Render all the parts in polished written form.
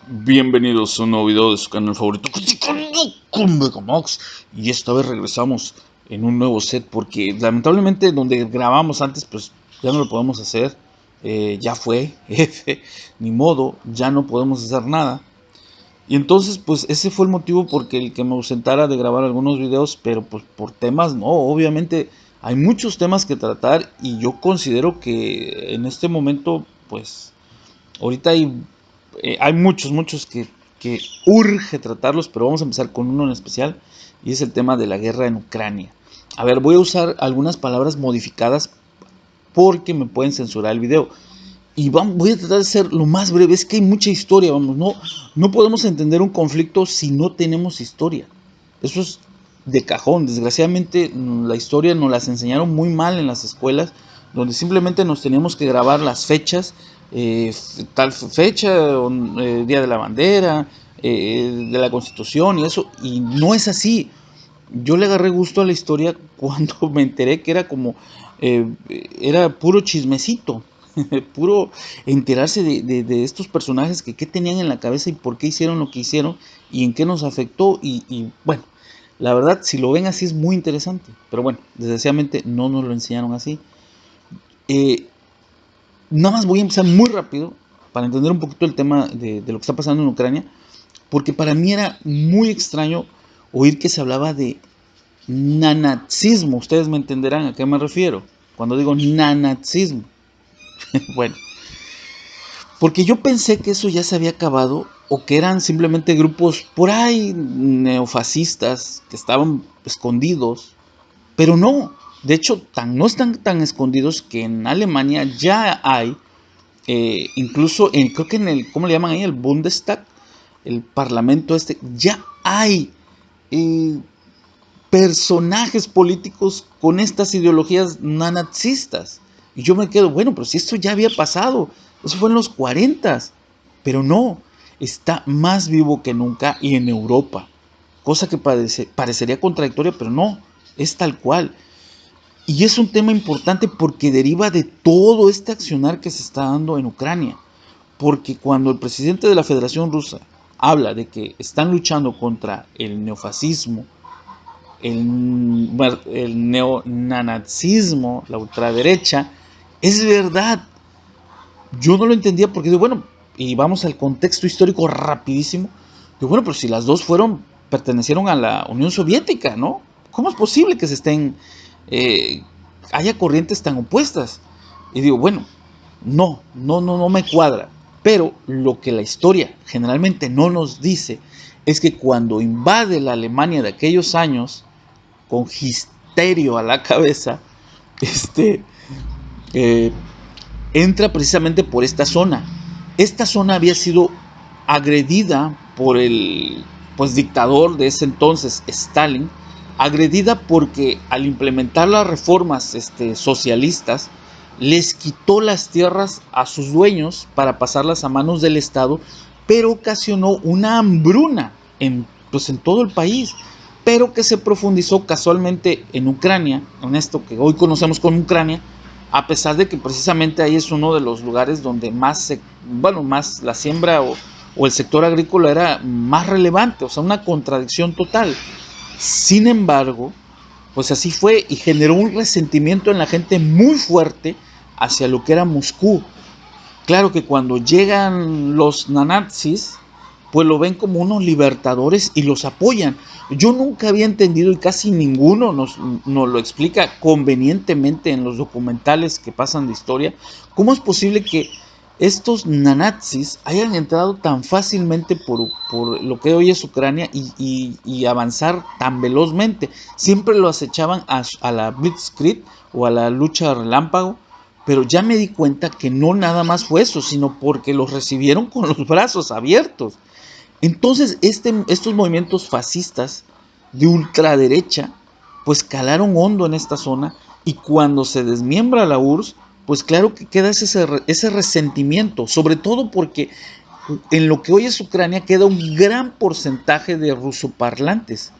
Bienvenidos a un nuevo video de su canal favorito con Megamox. Y esta vez regresamos en un nuevo set porque lamentablemente donde grabamos antes pues ya no lo podemos hacer. Ya fue, F, ni modo, ya no podemos hacer nada. Y entonces pues ese fue el motivo porque el que me ausentara de grabar algunos videos, pero pues por temas no, obviamente hay muchos temas que tratar y yo considero que en este momento pues ahorita hay muchos que urge tratarlos, pero vamos a empezar con uno en especial y es el tema de la guerra en Ucrania. A ver, voy a usar algunas palabras modificadas porque me pueden censurar el video. Y voy a tratar de ser lo más breve, es que hay mucha historia, vamos, no podemos entender un conflicto si no tenemos historia. Eso es de cajón, desgraciadamente la historia nos las enseñaron muy mal en las escuelas, donde simplemente nos teníamos que grabar las fechas, tal fecha, Día de la Bandera, de la Constitución y eso, y no es así. Yo le agarré gusto a la historia cuando me enteré que era como, era puro chismecito, puro enterarse de estos personajes que qué tenían en la cabeza y por qué hicieron lo que hicieron y en qué nos afectó y bueno, la verdad si lo ven así es muy interesante, pero bueno, desgraciadamente no nos lo enseñaron así. Eh, Nada más voy a empezar muy rápido para entender un poquito el tema de lo que está pasando en Ucrania, porque para mí era muy extraño oír que se hablaba de nanazismo. Ustedes me entenderán a qué me refiero cuando digo nanazismo. Bueno, porque yo pensé que eso ya se había acabado o que eran simplemente grupos por ahí neofascistas que estaban escondidos, pero no. De hecho, no están tan escondidos que en Alemania ya hay, incluso creo que en el, ¿cómo le llaman ahí? El Bundestag, el parlamento este, ya hay eh, personajes políticos con estas ideologías nazistas. Y yo me quedo, bueno, pero si esto ya había pasado, eso fue en los 40, pero no, está más vivo que nunca y en Europa, cosa que parecería contradictoria, pero no, es tal cual. Y es un tema importante porque deriva de todo este accionar que se está dando en Ucrania. Porque cuando el presidente de la Federación Rusa habla de que están luchando contra el neofascismo, el neonazismo, la ultraderecha, es verdad. Yo no lo entendía porque, bueno, y vamos al contexto histórico rapidísimo. Bueno, pero si las dos pertenecieron a la Unión Soviética, ¿no? ¿Cómo es posible que se estén, eh, haya corrientes tan opuestas? Y digo, bueno, no me cuadra. Pero lo que la historia generalmente no nos dice es que cuando invade la Alemania de aquellos años, con Gisterio a la cabeza, este, eh, entra precisamente por esta zona. Esta zona había sido agredida por el pues dictador de ese entonces, Stalin, agredida porque al implementar las reformas socialistas, les quitó las tierras a sus dueños para pasarlas a manos del Estado, pero ocasionó una hambruna pues en todo el país, pero que se profundizó casualmente en Ucrania, en esto que hoy conocemos como Ucrania, a pesar de que precisamente ahí es uno de los lugares donde más la siembra o el sector agrícola era más relevante, o sea, una contradicción total. Sin embargo, pues así fue y generó un resentimiento en la gente muy fuerte hacia lo que era Moscú. Claro que cuando llegan los nanazis, pues lo ven como unos libertadores y los apoyan. Yo nunca había entendido y casi ninguno nos lo explica convenientemente en los documentales que pasan de historia, cómo es posible que estos nanazis hayan entrado tan fácilmente por lo que hoy es Ucrania y avanzar tan velozmente. Siempre lo acechaban a la Blitzkrieg o a la lucha relámpago, pero ya me di cuenta que no nada más fue eso, sino porque los recibieron con los brazos abiertos. Entonces, estos movimientos fascistas de ultraderecha, pues calaron hondo en esta zona y cuando se desmiembra la URSS, pues claro que queda ese resentimiento, sobre todo porque en lo que hoy es Ucrania queda un gran porcentaje de rusoparlantes,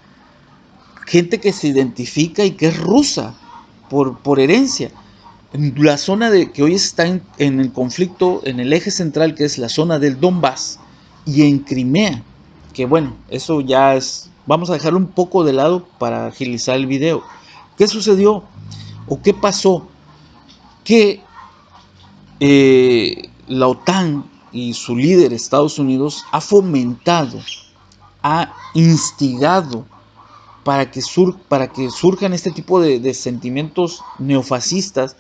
gente que se identifica y que es rusa por herencia. En la zona que hoy está en el conflicto, en el eje central, que es la zona del Donbass, y en Crimea, que bueno, eso ya es, vamos a dejarlo un poco de lado para agilizar el video. ¿Qué sucedió o qué pasó? Que la OTAN y su líder Estados Unidos ha fomentado, ha instigado para que surjan este tipo de sentimientos neofascistas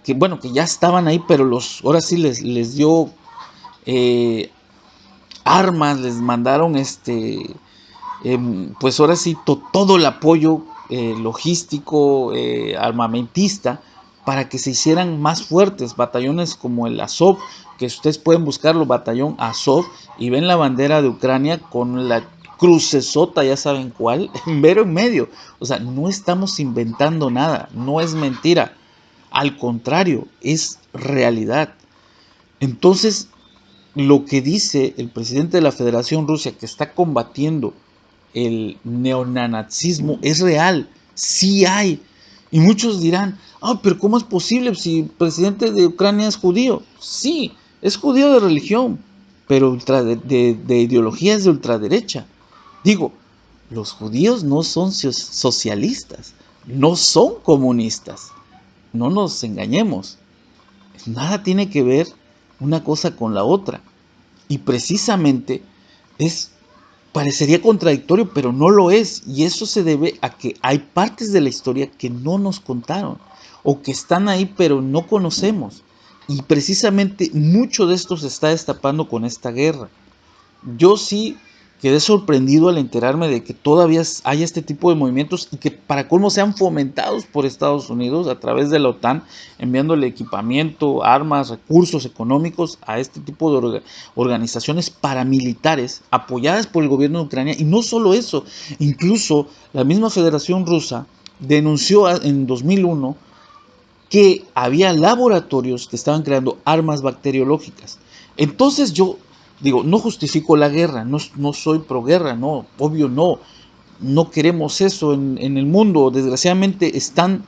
que bueno, que ya estaban ahí, pero ahora sí les dio eh, armas, les mandaron pues ahora sí todo el apoyo logístico, armamentista, para que se hicieran más fuertes, batallones como el Azov, que ustedes pueden buscarlo, batallón Azov, y ven la bandera de Ucrania con la crucesota, ya saben cuál, en mero en medio. O sea, no estamos inventando nada, no es mentira, al contrario, es realidad. Entonces, lo que dice el presidente de la Federación Rusia, que está combatiendo el neonazismo, es real, sí hay. Y muchos dirán, pero ¿cómo es posible si el presidente de Ucrania es judío? Sí, es judío de religión, pero de ideología es de ultraderecha. Digo, los judíos no son socialistas, no son comunistas, no nos engañemos. Nada tiene que ver una cosa con la otra. Y precisamente es parecería contradictorio, pero no lo es. Y eso se debe a que hay partes de la historia que no nos contaron o que están ahí pero no conocemos. Y precisamente mucho de esto se está destapando con esta guerra. Yo sí quedé sorprendido al enterarme de que todavía hay este tipo de movimientos y que para colmo sean fomentados por Estados Unidos a través de la OTAN, enviándole equipamiento, armas, recursos económicos a este tipo de organizaciones paramilitares apoyadas por el gobierno de Ucrania. Y no solo eso, incluso la misma Federación Rusa denunció en 2001 que había laboratorios que estaban creando armas bacteriológicas. Entonces yo digo, no justifico la guerra, no soy pro guerra, no, obvio no queremos eso en el mundo, desgraciadamente están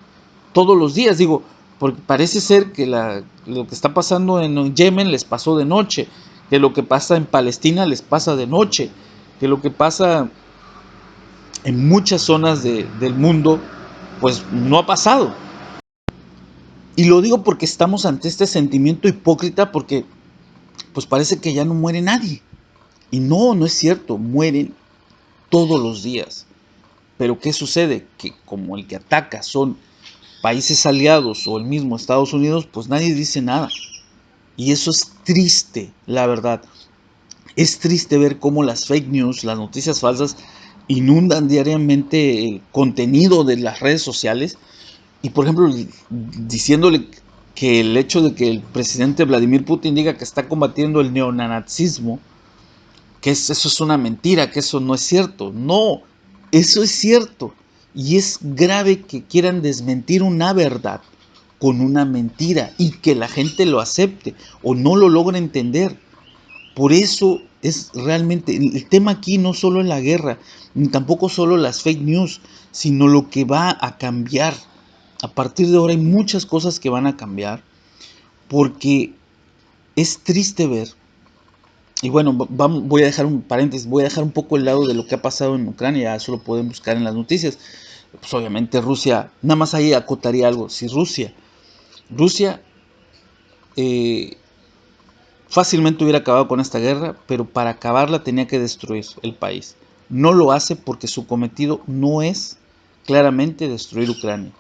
todos los días, digo, porque parece ser que lo que está pasando en Yemen les pasó de noche, que lo que pasa en Palestina les pasa de noche, que lo que pasa en muchas zonas del mundo, pues no ha pasado. Y lo digo porque estamos ante este sentimiento hipócrita porque pues parece que ya no muere nadie. Y no es cierto, mueren todos los días. Pero ¿qué sucede? Que como el que ataca son países aliados o el mismo Estados Unidos, pues nadie dice nada. Y eso es triste, la verdad. Es triste ver cómo las fake news, las noticias falsas, inundan diariamente el contenido de las redes sociales. Y por ejemplo, diciéndole que el hecho de que el presidente Vladimir Putin diga que está combatiendo el neonazismo, que eso es una mentira, que eso no es cierto. No, eso es cierto. Y es grave que quieran desmentir una verdad con una mentira y que la gente lo acepte o no lo logre entender. Por eso es realmente, el tema aquí no solo es la guerra, ni tampoco solo las fake news, sino lo que va a cambiar. A partir de ahora hay muchas cosas que van a cambiar porque es triste ver. Y bueno, voy a dejar un paréntesis, voy a dejar un poco el lado de lo que ha pasado en Ucrania, eso lo pueden buscar en las noticias. Pues obviamente Rusia, nada más ahí acotaría algo, si Rusia eh, fácilmente hubiera acabado con esta guerra, pero para acabarla tenía que destruir el país. No lo hace porque su cometido no es claramente destruir Ucrania.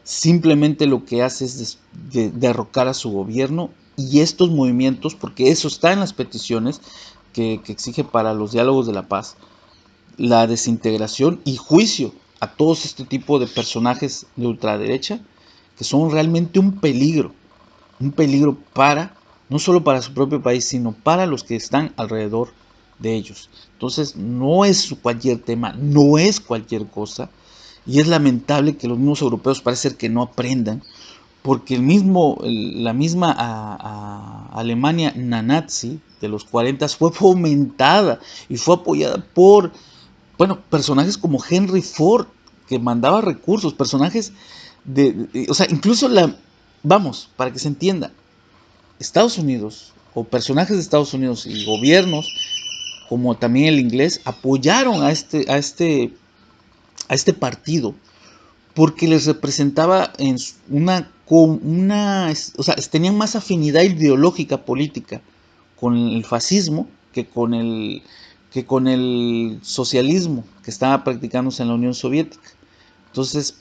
Simplemente lo que hace es derrocar a su gobierno y estos movimientos, porque eso está en las peticiones que exige para los diálogos de la paz, la desintegración y juicio a todos este tipo de personajes de ultraderecha que son realmente un peligro para, no solo para su propio país, sino para los que están alrededor de ellos. Entonces, no es cualquier tema, no es cualquier cosa, y es lamentable que los mismos europeos parece que no aprendan, porque la misma Alemania nazi de los 40 fue fomentada y fue apoyada por, bueno, personajes como Henry Ford, que mandaba recursos, personajes o sea, incluso vamos, para que se entienda, Estados Unidos o personajes de Estados Unidos y gobiernos como también el inglés, apoyaron a este partido porque les representaba en o sea, tenían más afinidad ideológica política con el fascismo que con el socialismo que estaba practicándose en la Unión Soviética. Entonces,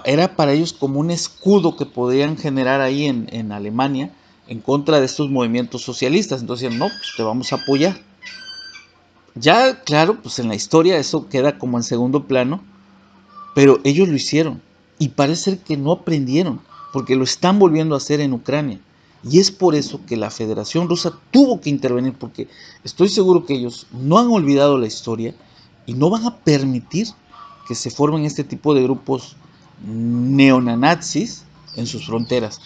era para ellos como un escudo que podían generar ahí en Alemania en contra de estos movimientos socialistas. Entonces, no, pues te vamos a apoyar. Ya, claro, pues en la historia eso queda como en segundo plano, pero ellos lo hicieron y parece ser que no aprendieron, porque lo están volviendo a hacer en Ucrania. Y es por eso que la Federación Rusa tuvo que intervenir, porque estoy seguro que ellos no han olvidado la historia y no van a permitir que se formen este tipo de grupos neonazis en sus fronteras,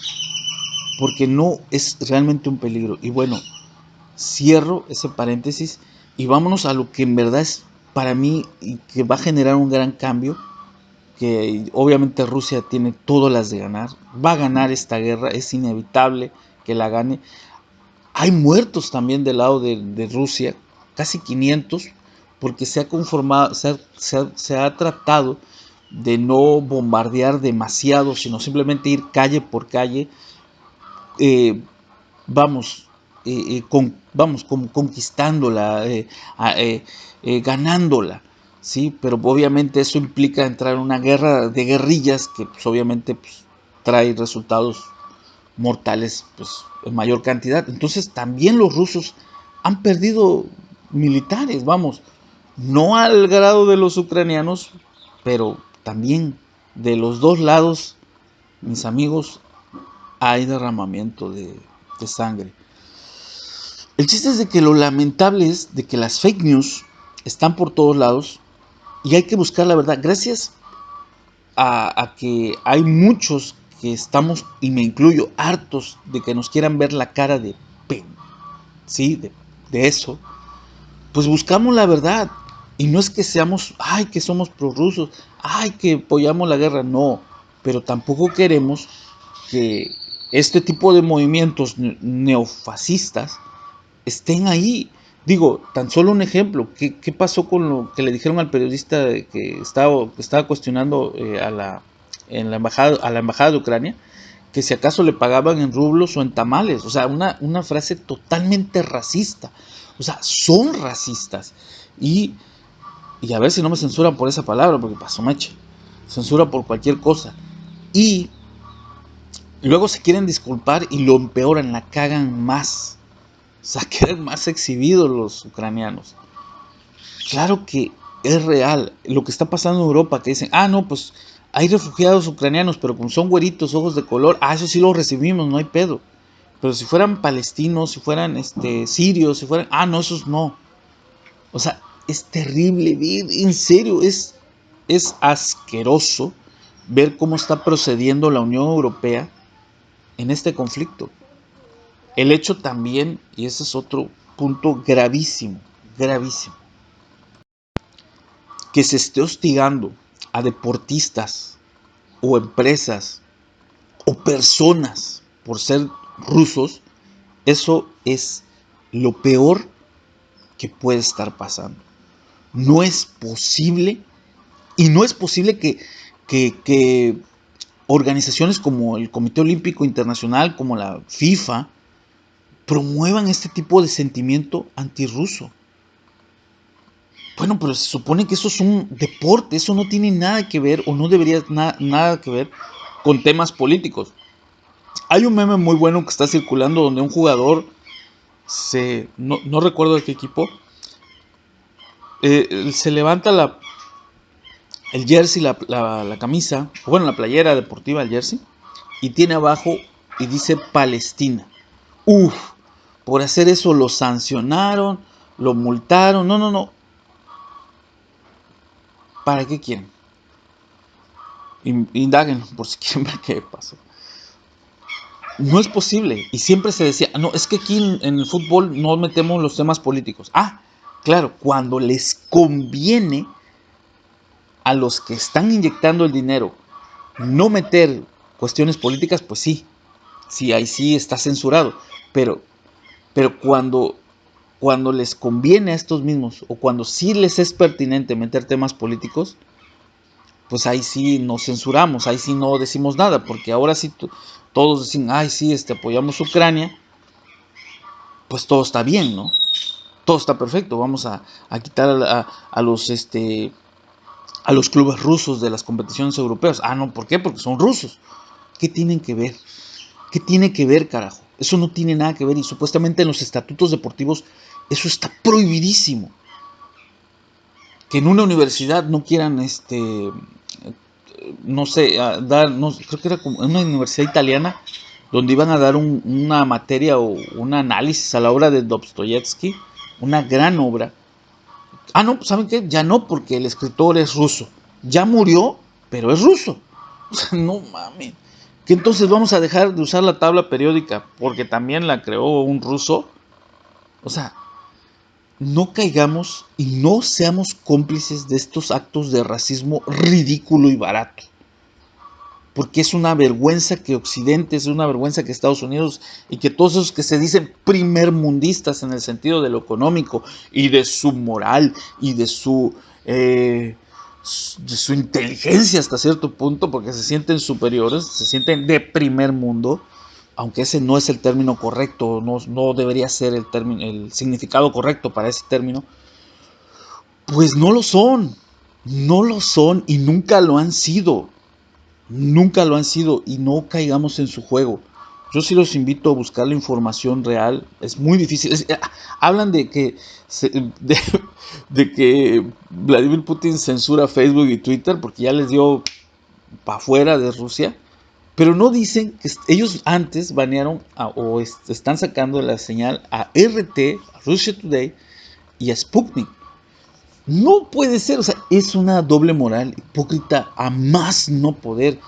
porque no es realmente un peligro. Y bueno, cierro ese paréntesis y vámonos a lo que en verdad es para mí y que va a generar un gran cambio, que obviamente Rusia tiene todas las de ganar, va a ganar esta guerra, es inevitable que la gane. Hay muertos también del lado de Rusia, casi 500, porque se ha conformado, se ha tratado de no bombardear demasiado, sino simplemente ir calle por calle, eh, vamos, vamos conquistándola, ganándola, ¿sí? Pero obviamente eso implica entrar en una guerra de guerrillas que pues, obviamente pues, trae resultados mortales pues, en mayor cantidad. Entonces también los rusos han perdido militares, vamos, no al grado de los ucranianos, pero también de los dos lados, mis amigos, hay derramamiento de sangre. El chiste es de que lo lamentable es de que las fake news están por todos lados y hay que buscar la verdad. Gracias a que hay muchos que estamos, y me incluyo, hartos de que nos quieran ver la cara de ¿sí? De eso, pues buscamos la verdad. Y no es que seamos, ay, que somos prorrusos, ay, que apoyamos la guerra, no. Pero tampoco queremos que este tipo de movimientos neofascistas estén ahí. Digo, tan solo un ejemplo, ¿qué pasó con lo que le dijeron al periodista que estaba cuestionando a la embajada de Ucrania? Que si acaso le pagaban en rublos o en tamales, o sea, una frase totalmente racista, o sea, son racistas, y, y a ver si no me censuran por esa palabra, porque pasó meche, censura por cualquier cosa, y luego se quieren disculpar y lo empeoran, la cagan más, o sea, quedan más exhibidos los ucranianos. Claro que es real lo que está pasando en Europa, que dicen, ah, no, pues hay refugiados ucranianos, pero como son güeritos, ojos de color, ah, eso sí lo recibimos, no hay pedo. Pero si fueran palestinos, si fueran sirios, si fueran, ah, no, esos no. O sea, es terrible, en serio, es asqueroso ver cómo está procediendo la Unión Europea en este conflicto. El hecho también, y ese es otro punto gravísimo, gravísimo, que se esté hostigando a deportistas o empresas o personas por ser rusos, eso es lo peor que puede estar pasando. No es posible, y no es posible que organizaciones como el Comité Olímpico Internacional, como la FIFA, promuevan este tipo de sentimiento antirruso. Bueno, pero se supone que eso es un deporte, eso no tiene nada que ver o no debería nada que ver con temas políticos. Hay un meme muy bueno que está circulando donde un jugador no recuerdo de qué equipo, se levanta el jersey, la camisa, bueno, la playera deportiva, el jersey, y tiene abajo y dice Palestina. Uf, por hacer eso lo sancionaron, lo multaron, no. ¿Para qué quieren? Indaguen por si quieren ver qué pasó. No es posible. Y siempre se decía, no, es que aquí en el fútbol no metemos los temas políticos. Ah, claro, cuando les conviene a los que están inyectando el dinero no meter cuestiones políticas, pues sí, sí, ahí sí está censurado. Pero cuando cuando les conviene a estos mismos, o cuando sí les es pertinente meter temas políticos, pues ahí sí nos censuramos, ahí sí no decimos nada, porque ahora sí todos dicen, ay sí, apoyamos a Ucrania, pues todo está bien, ¿no? Todo está perfecto, vamos a quitar a los clubes rusos de las competiciones europeas. Ah, no, ¿por qué? Porque son rusos. ¿Qué tienen que ver? ¿Qué tiene que ver, carajo? Eso no tiene nada que ver, y supuestamente en los estatutos deportivos eso está prohibidísimo. Que en una universidad no quieran, no sé, no, creo que era como en una universidad italiana, donde iban a dar una materia o un análisis a la obra de Dostoyevsky, una gran obra. Ah, no, ¿saben qué? Ya no, porque el escritor es ruso. Ya murió, pero es ruso. O sea, no mames. Que entonces vamos a dejar de usar la tabla periódica porque también la creó un ruso. O sea, no caigamos y no seamos cómplices de estos actos de racismo ridículo y barato. Porque es una vergüenza que Occidente, es una vergüenza que Estados Unidos y que todos esos que se dicen primermundistas en el sentido de lo económico y de su moral y de su inteligencia hasta cierto punto, porque se sienten superiores, se sienten de primer mundo, aunque ese no es el término correcto, no debería ser el significado correcto para ese término, pues no lo son y nunca lo han sido. Nunca lo han sido, y no caigamos en su juego. Yo sí los invito a buscar la información real. Es muy difícil. Hablan de, de que Vladimir Putin censura Facebook y Twitter porque ya les dio para afuera de Rusia. Pero no dicen que ellos antes banearon están sacando la señal a RT, a Russia Today y a Sputnik. No puede ser, o sea, es una doble moral hipócrita a más no poder.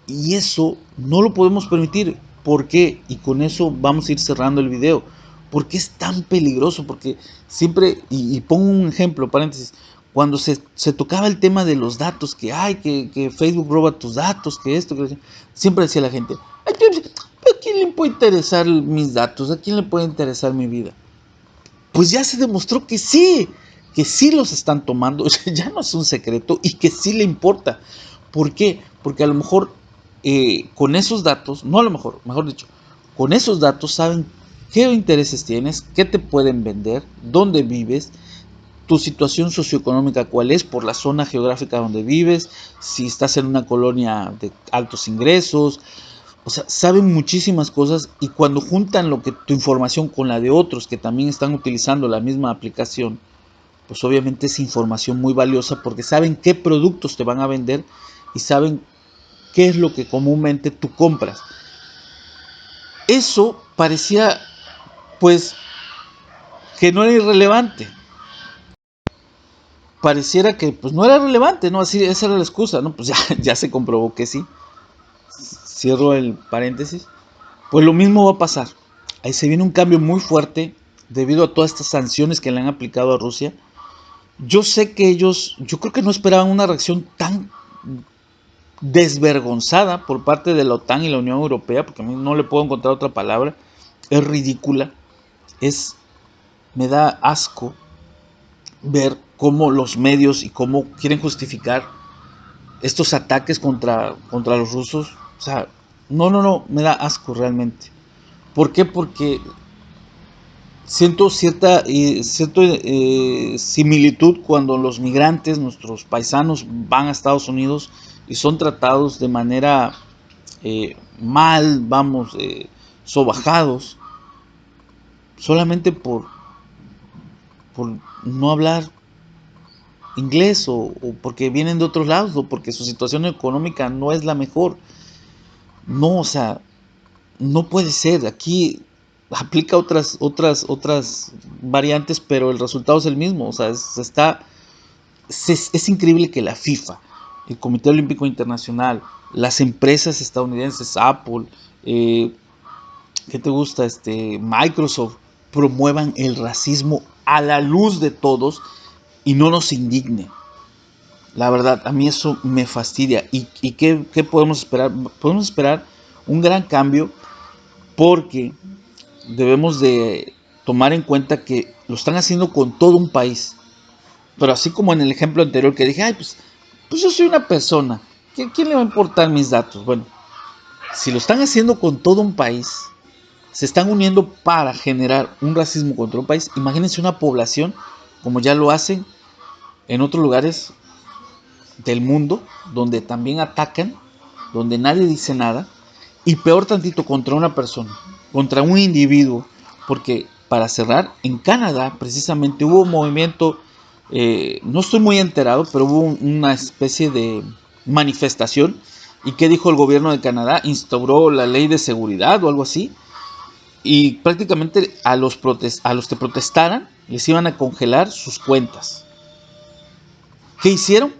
Y eso no lo podemos permitir. ¿Por qué? Y con eso vamos a ir cerrando el video. ¿Por qué es tan peligroso? Porque siempre, y pongo un ejemplo, paréntesis, cuando se tocaba el tema de los datos, que ay, que Facebook roba tus datos, que esto, que siempre decía la gente, ¿a quién le puede interesar mis datos? ¿A quién le puede interesar mi vida? Pues ya se demostró que sí los están tomando, ya no es un secreto y que sí le importa. ¿Por qué? Porque a lo mejor con esos datos, no a lo mejor, mejor dicho, con esos datos saben qué intereses tienes, qué te pueden vender, dónde vives, tu situación socioeconómica cuál es por la zona geográfica donde vives, si estás en una colonia de altos ingresos, o sea, saben muchísimas cosas, y cuando juntan lo que tu información con la de otros que también están utilizando la misma aplicación, pues obviamente es información muy valiosa porque saben qué productos te van a vender y saben qué es lo que comúnmente tú compras. Eso parecía pues que no era irrelevante. Pareciera que pues no era relevante, ¿no? Así, esa era la excusa, ¿no? Pues ya se comprobó que sí. Cierro el paréntesis. Pues lo mismo va a pasar. Ahí se viene un cambio muy fuerte debido a todas estas sanciones que le han aplicado a Rusia. Yo sé que yo creo que no esperaban una reacción tan desvergonzada por parte de la OTAN y la Unión Europea, porque a mí no le puedo encontrar otra palabra. Es ridícula. Me da asco ver cómo los medios y cómo quieren justificar estos ataques contra los rusos. O sea, no, me da asco realmente. ¿Por qué? Porque siento cierta similitud cuando los migrantes, nuestros paisanos, van a Estados Unidos y son tratados de manera mal, vamos, sobajados, solamente por no hablar inglés, o porque vienen de otros lados, o porque su situación económica no es la mejor. No, o sea, no puede ser. Aquí aplica otras variantes, pero el resultado es el mismo. O sea, es increíble que la FIFA, el Comité Olímpico Internacional, las empresas estadounidenses, Apple, eh, ¿qué te gusta? Microsoft, promuevan el racismo a la luz de todos y no nos indigne. La verdad, a mí eso me fastidia. ¿Y qué podemos esperar? Podemos esperar un gran cambio porque debemos de tomar en cuenta que lo están haciendo con todo un país. Pero así como en el ejemplo anterior que dije, ay, pues yo soy una persona, ¿quién le va a importar mis datos? Bueno, si lo están haciendo con todo un país, se están uniendo para generar un racismo contra un país. Imagínense una población como ya lo hacen en otros lugares del mundo, donde también atacan, donde nadie dice nada, y peor tantito contra una persona, contra un individuo, porque para cerrar, en Canadá precisamente hubo un movimiento, no estoy muy enterado, pero hubo una especie de manifestación. ¿Y qué dijo el gobierno de Canadá? Instauró la ley de seguridad o algo así, y prácticamente a los que protestaran les iban a congelar sus cuentas. ¿Qué hicieron?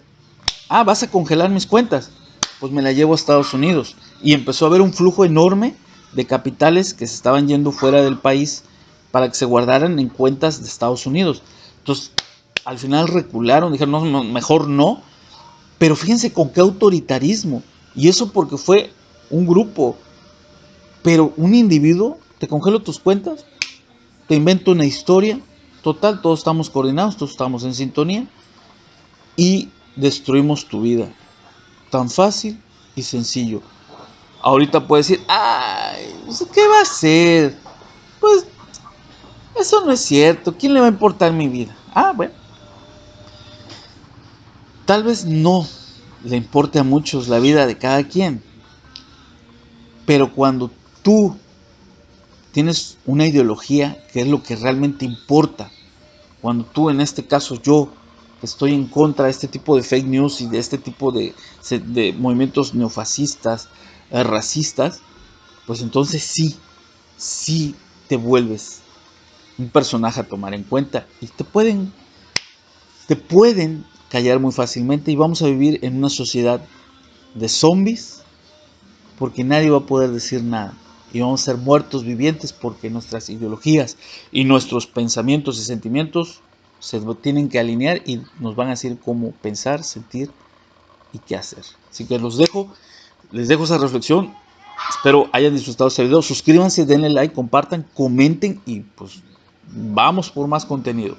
Ah, vas a congelar mis cuentas. Pues me la llevo a Estados Unidos. Y empezó a haber un flujo enorme de capitales que se estaban yendo fuera del país para que se guardaran en cuentas de Estados Unidos. Entonces, al final recularon, dijeron, no, mejor no. Pero fíjense con qué autoritarismo. Y eso porque fue un grupo. Pero un individuo, te congelo tus cuentas, te invento una historia. Total, todos estamos coordinados, todos estamos en sintonía. Y destruimos tu vida. Tan fácil y sencillo. Ahorita puedes decir, ay, ¿qué va a hacer? Pues eso no es cierto. ¿Quién le va a importar mi vida? Ah, bueno. Tal vez no le importe a muchos la vida de cada quien. Pero cuando tú tienes una ideología que es lo que realmente importa, cuando tú, en este caso yo, estoy en contra de este tipo de fake news y de este tipo de movimientos neofascistas, racistas, pues entonces sí te vuelves un personaje a tomar en cuenta y te pueden callar muy fácilmente y vamos a vivir en una sociedad de zombies porque nadie va a poder decir nada y vamos a ser muertos vivientes porque nuestras ideologías y nuestros pensamientos y sentimientos se tienen que alinear y nos van a decir cómo pensar, sentir y qué hacer. Así que les dejo esa reflexión. Espero hayan disfrutado este video. Suscríbanse, denle like, compartan, comenten y pues vamos por más contenido.